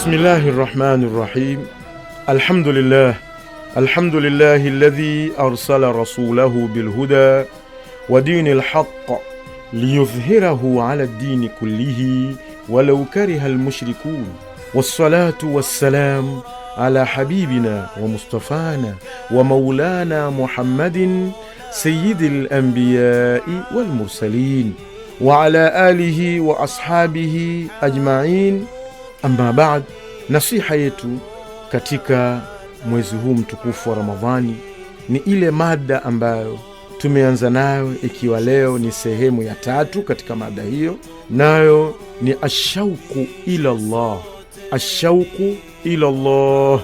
Bismillahirrahmanirrahim. Alhamdulillah alladhi arsala rasulahu bilhuda wa dinil haqq liyudhhirahu ala ad-dini kullihi walau kariha almushrikun. Wassalatu wassalam ala habibina wa mustafana wa maulana Muhammadin sayyidil anbiya'i wal mursalin wa ala alihi wa ashabihi ajma'in. Amma ba'd, nasiha yetu katika mwezi huu mtukufu wa Ramadhani ni ile mada ambayo tumeanza nayo, ikiwa leo ni sehemu ya 3 katika mada hiyo, nayo ni ashauku ila Allah. Ashauku ila Allah,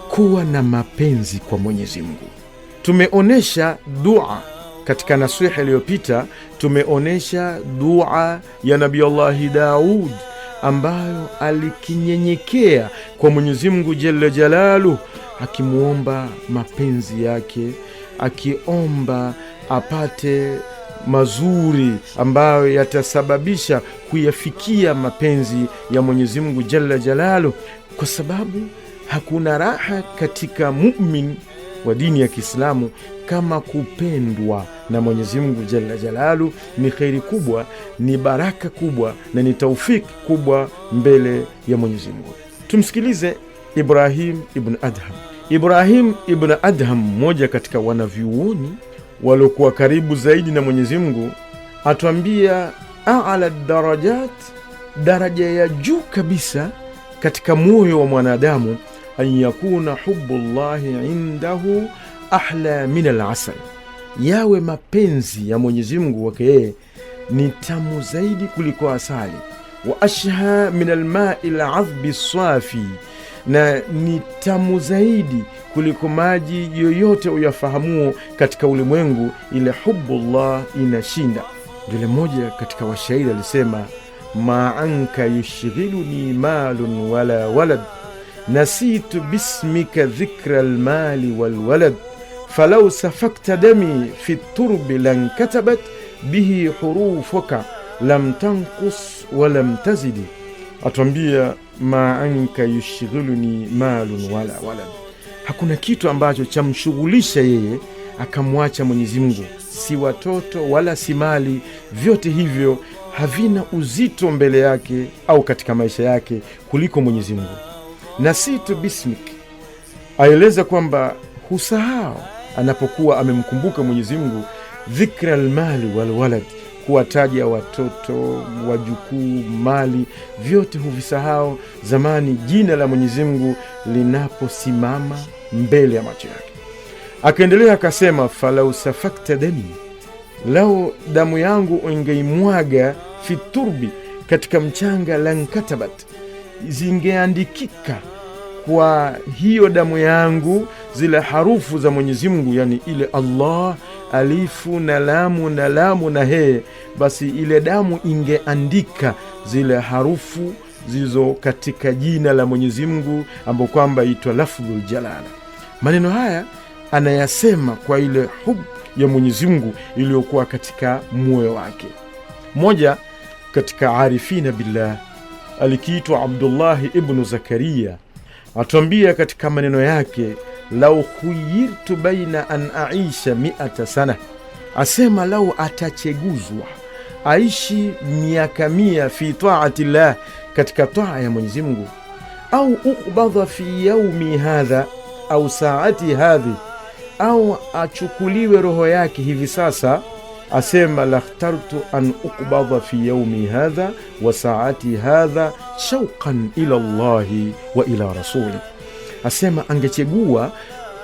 kuwa na mapenzi kwa Mwenyezi Mungu. Tumeonesha dua katika nasiha iliyopita, tumeonesha dua ya Nabii Allah Daud ambayo alikinyenyekea kwa Mwenyezi Mungu Jalla Jalaluhu, akimuomba mapenzi yake, akiomba apate mazuri ambayo yatasababisha kuyafikia mapenzi ya Mwenyezi Mungu Jalla Jalaluhu, kwa sababu hakuna raha katika mu'min wa dini ya Kiislamu kama kupendwa na Mwenyezi Mungu Jalla Jalaluhu. Ni kheri kubwa, ni baraka kubwa, na ni taufiki kubwa mbele ya Mwenyezi Mungu. Tumsikilize Ibrahim ibn Adham. Ibrahim ibn Adham, mmoja katika wanavyuoni waliokuwa karibu zaidi na Mwenyezi Mungu, atuambia a'la darajat, daraja ya juu kabisa katika moyo wa mwanadamu, an yakuna hubbullahi indahu ahla min al-asal, yawe mapenzi ya Mwenyezi Mungu wake yeye ni tamu zaidi kuliko asali, wa ashha min al-ma'i al-'adhbi as-safi, na ni tamu zaidi kuliko maji yoyote uyafahamuo katika ulimwengu. Ile hubbullah inashinda. Vile moja katika washairi alisema, ma anka yushghiluni malun wala walad, nasitu bismika dhikra almali walwalad, falau safakta dami fi turbi lan katabat bihi hurufuka lam tanqus wa lam tazidi. Atuambia ma anka yushghiluni malun wala walad, hakuna kitu ambacho chamshughulisha yeye akamwacha Mwenyezi Mungu, si watoto wala si mali. Vyote hivyo havina uzito mbele yake au katika maisha yake kuliko Mwenyezi Mungu. Nasitu bismik, aeleza kwamba husahau anapokuwa amemkumbuka Mwenyezi Mungu, dhikra almali walwalad, kuwataja watoto, wajukuu, mali, vyote huvisahau zamani jina la Mwenyezi Mungu linaposimama mbele ya macho yake. Akaendelea akasema, falau safakta dami, lau damu yangu ingeimwaga fi turbi, katika mchanga, lan katabat, zingeandikika kwa hiyo damu yangu zile harufu za Mwenyezi Mungu, yani ile Allah, alifu na lamu na lamu na he, basi ile damu ingeandika zile harufu zizo katika jina la Mwenyezi Mungu ambao kwamba itwa lafdhul jalala. Maneno haya anayasema kwa ile hub ya Mwenyezi Mungu iliyokuwa katika moyo wake. Moja katika arifina billah alikiitwa Abdullah ibn Zakaria atuambia katika maneno yake, lau khuyirtu baina an aisha 100 sana, asema lau atacheguzwa aishi miaka 100 fi taati llah, katika taa ya Mwenyezi Mungu, au ukbadha fi yaumi hadha au saati hadhi, au achukuliwe roho yake hivi sasa, asema lakhtartu an ukbadha fi yaumi hadha wa saati hadha shauqan ila Allahi wa ila rasuli. Asema angechagua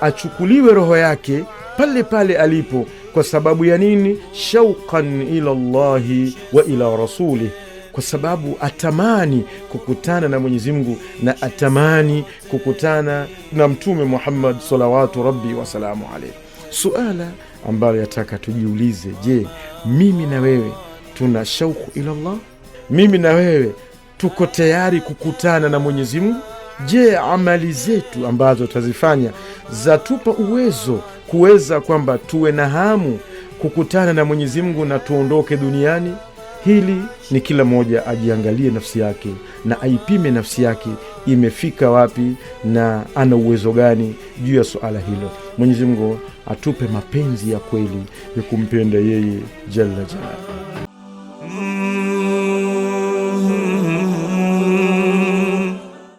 achukuliwe roho yake pale pale alipo. Kwa sababu ya nini? Shauqan ila Allahi wa ila rasuli, kwa sababu atamani kukutana na Mwenyezi Mungu na atamani kukutana na Mtume Muhammad salawatu rabbi wa salamu alayhi. Suala ambalo yataka tujiulize, je, mimi na wewe tuna shauku ila Allah? Mimi na wewe tuko tayari kukutana na Mwenyezi Mungu? Je, amali zetu ambazo tutazifanya zatupa uwezo kuweza kwamba tuwe na hamu kukutana na Mwenyezi Mungu na tuondoke duniani? Hili ni kila moja ajiangalie nafsi yake na aipime nafsi yake imefika wapi na ana uwezo gani juu ya suala hilo. Mwenyezi Mungu atupe mapenzi ya kweli ya kumpenda yeye Jalla Jalaluhu.